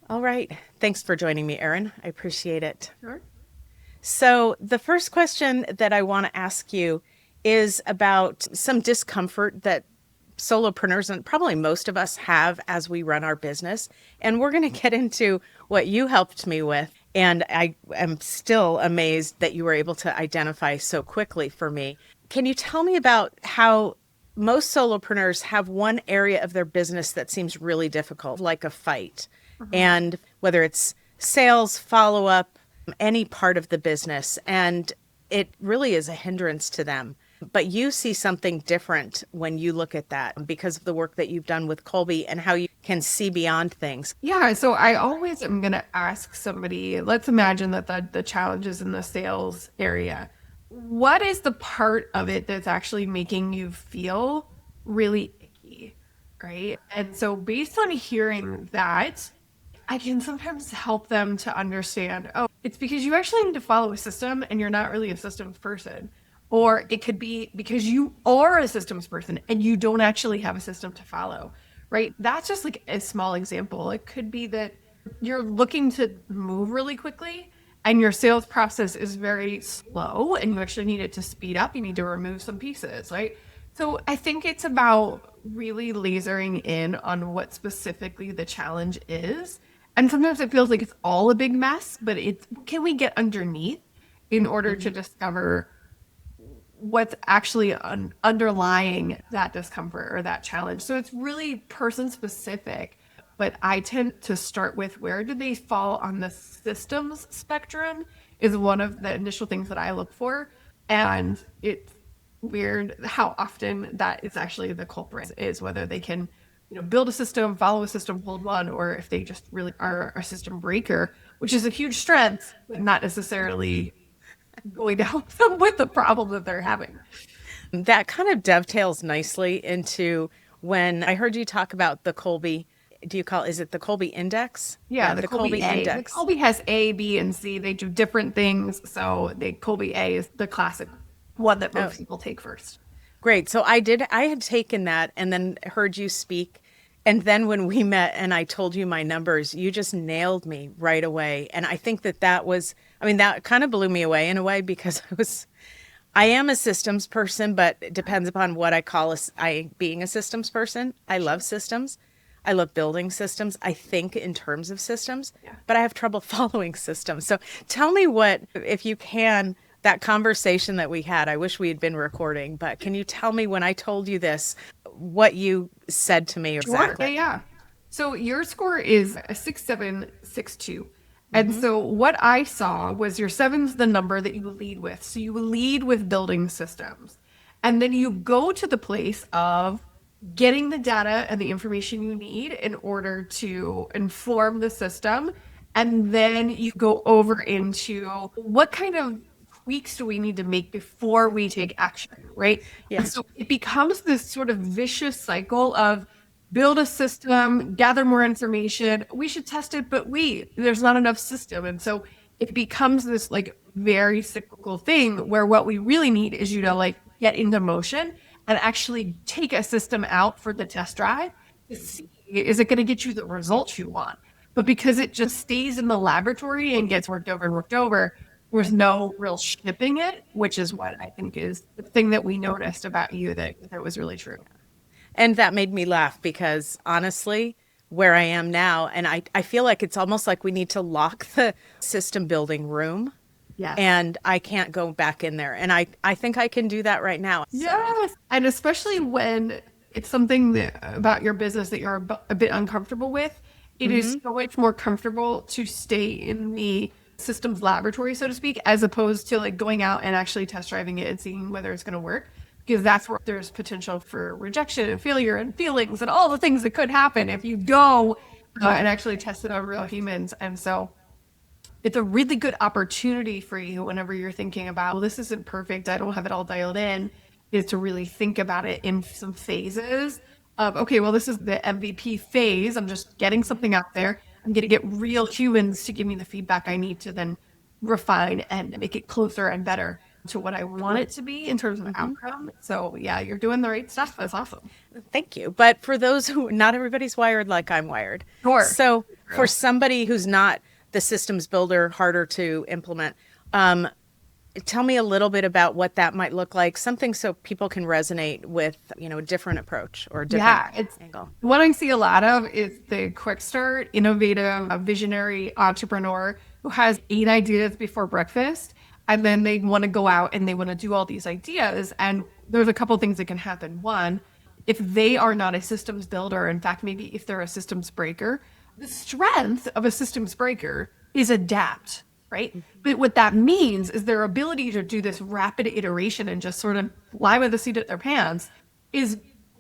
All right. Thanks for joining me, Erin. I appreciate it. Sure. So, the first question that I want to ask you is about some discomfort that solopreneurs and probably most of us have as we run our business. And we're going to get into what you helped me with. And I am still amazed that you were able to identify so quickly for me. Can you tell me about how most solopreneurs have one area of their business that seems really difficult, like a fight? Mhm. And whether it's sales, follow up, any part of the business, and it really is a hindrance to them. But you see something different when you look at that because of the work that you've done with Colby and how you can see beyond things. Yeah, so I always am going to ask somebody, let's imagine that the challenge is in the sales area. What is the part of it that's actually making you feel really icky, right? And so based on hearing that, I can sometimes help them to understand, oh, it's because you actually need to follow a system and you're not really a systems person. Or it could be because you are a systems person and you don't actually have a system to follow, right? That's just like a small example. It could be that you're looking to move really quickly and your sales process is very slow and you actually need it to speed up. You need to remove some pieces, right? So I think it's about really lasering in on what specifically the challenge is. And sometimes it feels like it's all a big mess, but it's can we get underneath in order to Mhm. discover what's actually underlying that discomfort or that challenge. So it's really person specific, but I tend to start with where do they fall on the systems spectrum is one of the initial things that I look for. And it's weird how often that is actually the culprit is whether they can, build a system, follow a system, hold one, or if they just really are a system breaker, which is a huge strength, but not necessarily going to help them with the problem that they're having. That kind of dovetails nicely into when I heard you talk about the Colby. Do you call is it the Colby Index? Yeah, Yeah, the the Colby Colby A. The Index. Colby has A, B, and C. They do different things. So the Colby A is the classic one that Oh, most people take first. great. So I had taken that and then heard you speak. And then when we met and I told you my numbers, you just nailed me right away. And I think that that was, I mean, that kind of blew me away in a way because I am a systems person, but it depends upon what I call being a systems person. I love systems. I love building systems. I think in terms of systems, Yeah. but I have trouble following systems. So tell me what, if you can, that conversation that we had, I wish we had been recording, but can you tell me when I told you this, what you said to me Sure. Yeah, exactly? yeah. So your score is a 6762. And Mm-hmm. so what I saw was your seven's the number that you lead with. So you lead with building systems. And then you go to the place of getting the data and the information you need in order to inform the system. And then you go over into what kind of tweaks do we need to make before we take action, right? And Yeah. so it becomes this sort of vicious cycle of build a system, gather more information. We should test it, but there's not enough system. And so it becomes this like very cyclical thing where what we really need is you to like get into motion and actually take a system out for the test drive to see is it going to get you the results you want. But because it just stays in the laboratory and gets worked over, there's no real shipping it, which is what I think is the thing that we noticed about you that was really true. And that made me laugh because honestly, where I am now, and I feel like it's almost like we need to lock the system building room Yes. and I can't go back in there. And I think I can do that right now. So, Yes. And especially when it's something that, about your business that you're a bit uncomfortable with, it is hmm so much more comfortable to stay in the systems laboratory, so to speak, as opposed to like going out and actually test driving it and seeing whether it's going to work. Because that's where there's potential for rejection and failure and feelings and all the things that could happen if you go and actually test it on real humans. And so it's a really good opportunity for you whenever you're thinking about, well, this isn't perfect. I don't have it all dialed in, is to really think about it in some phases of, okay, well, this is the MVP phase. I'm just getting something out there. I'm going to get real humans to give me the feedback I need to then refine and make it closer and better. to what I want it to be in terms of outcome. So yeah, you're doing the right stuff. That's awesome. Thank you. But for those who, not everybody's wired like I'm wired. Sure. So for True. somebody who's not the systems builder, harder to implement, tell me a little bit about what that might look like, something so people can resonate with, a different approach or a different It's angle. what I see a lot of is the quick start, innovative, visionary entrepreneur who has 8 ideas before breakfast. And then they want to go out and they want to do all these ideas. And there's a couple things that can happen. One, if they are not a systems builder, in fact, maybe if they're a systems breaker, the strength of a systems breaker is adapt, right? But what that means is their ability to do this rapid iteration and just sort of fly by the seat of their pants is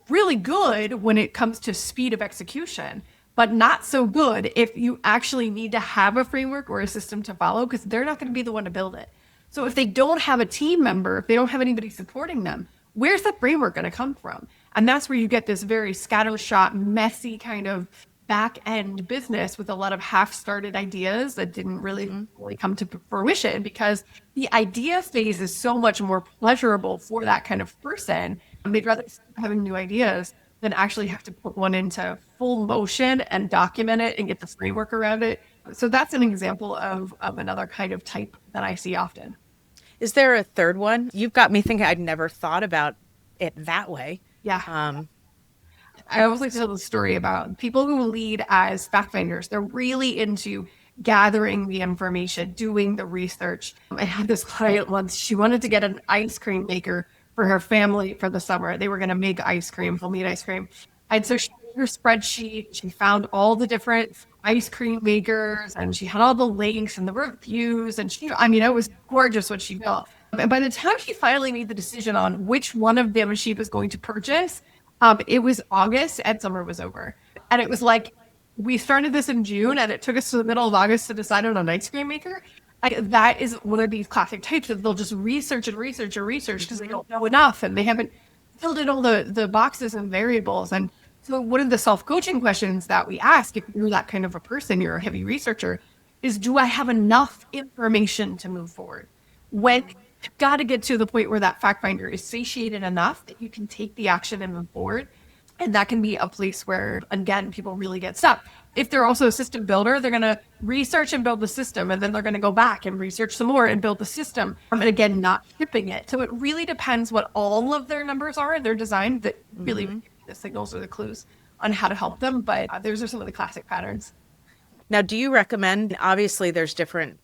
really good when it comes to speed of execution, but not so good if you actually need to have a framework or a system to follow, because they're not going to be the one to build it. So if they don't have a team member, if they don't have anybody supporting them, where's the framework going to come from? And that's where you get this very scattershot, messy kind of back end business with a lot of half started ideas that didn't really come to fruition, because the idea phase is so much more pleasurable for that kind of person. And they'd rather having new ideas than actually have to put one into full motion and document it and get the framework around it. So that's an example of another kind of type that I see often. Is there a third one? You've got me thinking. I'd never thought about it that way. Yeah. I always like to tell the story about people who lead as fact finders. They're really into gathering the information, doing the research. I had this client once, she wanted to get an ice cream maker for her family for the summer. They were going to make ice cream, homemade ice cream. And so she made her spreadsheet, she found all the different ice cream makers, and she had all the links and the reviews. And it was gorgeous what she built. And by the time she finally made the decision on which one of them she was going to purchase, it was August and summer was over. And it was like, we started this in June and it took us to the middle of August to decide on an ice cream maker. That is one of these classic types that they'll just research because they don't know enough and they haven't filled in all the boxes and variables. And so one of the self-coaching questions that we ask, if you're that kind of a person, you're a heavy researcher, is, do I have enough information to move forward? When you've got to get to the point where that fact finder is satiated enough that you can take the action and move forward. And that can be a place where, again, people really get stuck. If they're also a system builder, they're going to research and build the system, and then they're going to go back and research some more and build the system. And again, not shipping it. So it really depends what all of their numbers are in their design that really give you the signals or the clues on how to help them. But those are some of the classic patterns. Now, do you recommend, obviously there's different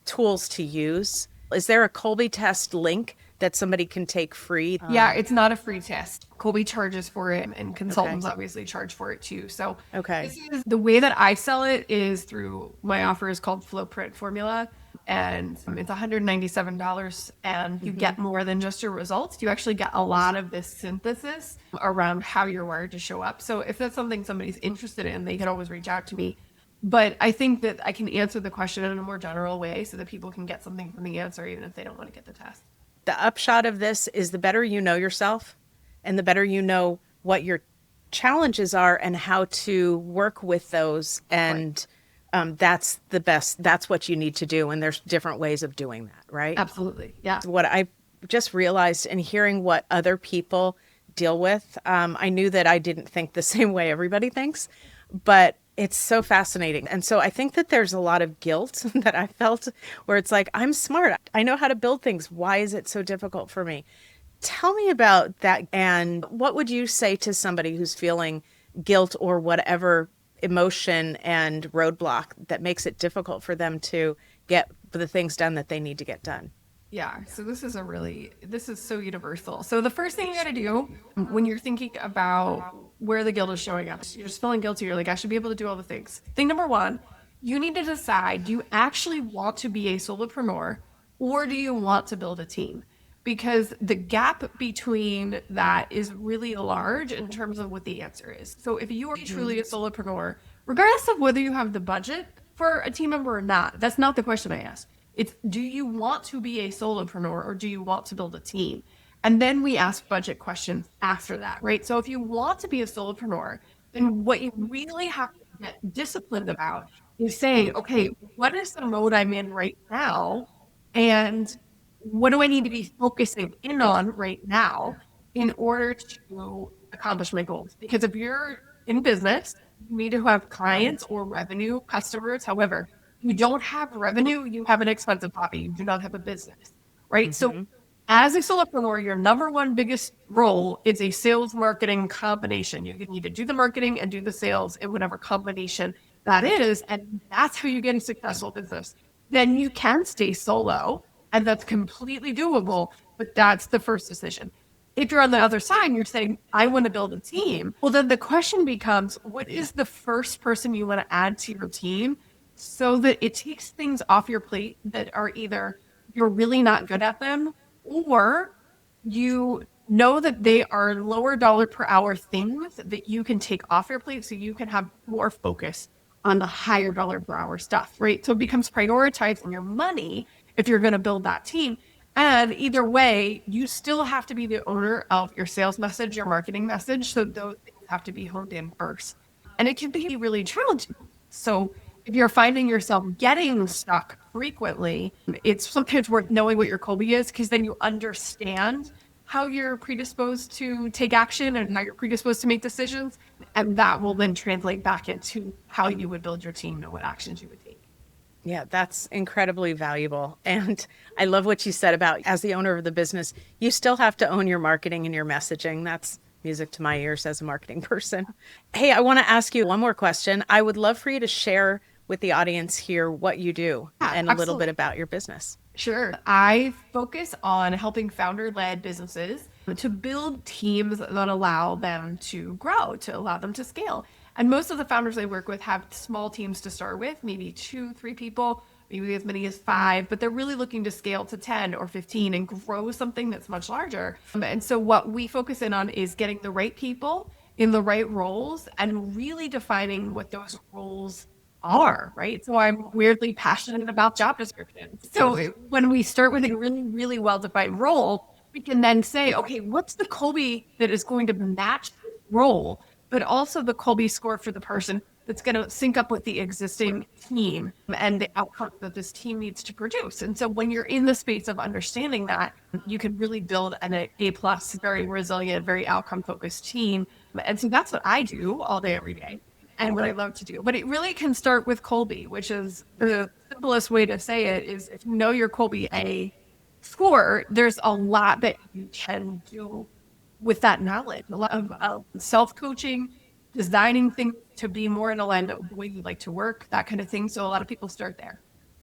tools to use. Is there a Kolbe test link that somebody can take free? Yeah, it's not a free test. Kolbe charges for it, and consultants obviously charge for it too. So this is, the way that I sell it is through, my offer is called Flowprint Formula, and it's $197, and you get more than just your results. You actually get a lot of this synthesis around how you're wired to show up. So if that's something somebody's interested in, they can always reach out to me. But I think that I can answer the question in a more general way so that people can get something from the answer, even if they don't want to get the test. The upshot of this is the better you know yourself and the better you know what your challenges are and how to work with those. And that's the best. That's what you need to do. And there's different ways of doing that, right? Absolutely. Yeah. What I just realized in hearing what other people deal with, I knew that I didn't think the same way everybody thinks, but it's so fascinating. And so I think that there's a lot of guilt that I felt where it's like, I'm smart. I know how to build things. Why is it so difficult for me? Tell me about that. And what would you say to somebody who's feeling guilt or whatever emotion and roadblock that makes it difficult for them to get the things done that they need to get done? Yeah, so this is so universal. So the first thing you got to do when you're thinking about where the guilt is showing up, you're just feeling guilty, you're like, I should be able to do all the things. Thing number one, you need to decide, do you actually want to be a solopreneur or do you want to build a team? Because the gap between that is really large in terms of what the answer is. So if you are truly a solopreneur, regardless of whether you have the budget for a team member or not, that's not the question I asked. It's, do you want to be a solopreneur or do you want to build a team? And then we ask budget questions after that, right? So if you want to be a solopreneur, then what you really have to get disciplined about is saying, okay, what is the mode I'm in right now? And what do I need to be focusing in on right now in order to accomplish my goals? Because if you're in business, you need to have clients or revenue, customers. However, you don't have revenue, you have an expensive hobby. You do not have a business, right? So Hmm. as a solopreneur, your number one biggest role is a sales marketing combination. You need to do the marketing and do the sales in whatever combination that is. And that's how you get a successful business. Then you can stay solo, and that's completely doable, but that's the first decision. If you're on the other side and you're saying, I want to build a team, well, then the question becomes, what is the first person you want to add to your team so that it takes things off your plate that are either you're really not good at them, or you know that they are lower dollar per hour things that you can take off your plate so you can have more focus on the higher dollar per hour stuff, right? So it becomes prioritizing your money if you're going to build that team. And either way, you still have to be the owner of your sales message, your marketing message. So those things have to be honed in first. And it can be really challenging. So if you're finding yourself getting stuck frequently, it's sometimes worth knowing what your Kolbe is, because then you understand how you're predisposed to take action and how you're predisposed to make decisions. And that will then translate back into how you would build your team and what actions you would take. Yeah, that's incredibly valuable. And I love what you said about as the owner of the business, you still have to own your marketing and your messaging. That's music to my ears as a marketing person. Hey, I want to ask you one more question. I would love for you to share with the audience here what you do Yeah, and a little bit absolutely. about your business. Sure. I focus on helping founder led businesses to build teams that allow them to grow, to allow them to scale. And most of the founders I work with have small teams to start with, maybe two, three people, maybe as many as five, but they're really looking to scale to 10 or 15 and grow something that's much larger. And so what we focus in on is getting the right people in the right roles and really defining what those roles are, right? So I'm weirdly passionate about job descriptions. So when we start with a really, really well-defined role, we can then say, okay, what's the Kolbe that is going to match this role, but also the Kolbe score for the person that's going to sync up with the existing team and the outcome that this team needs to produce. And so when you're in the space of understanding that, you can really build an A plus, very resilient, very outcome focused team. And so that's what I do all day, every day, and what I love to do. But it really can start with Kolbe, which is the simplest way to say it is if you know your Kolbe A score, there's a lot that you can do with that knowledge. A lot of self-coaching, designing things to be more in alignment with the way you like to work, that kind of thing. So a lot of people start there.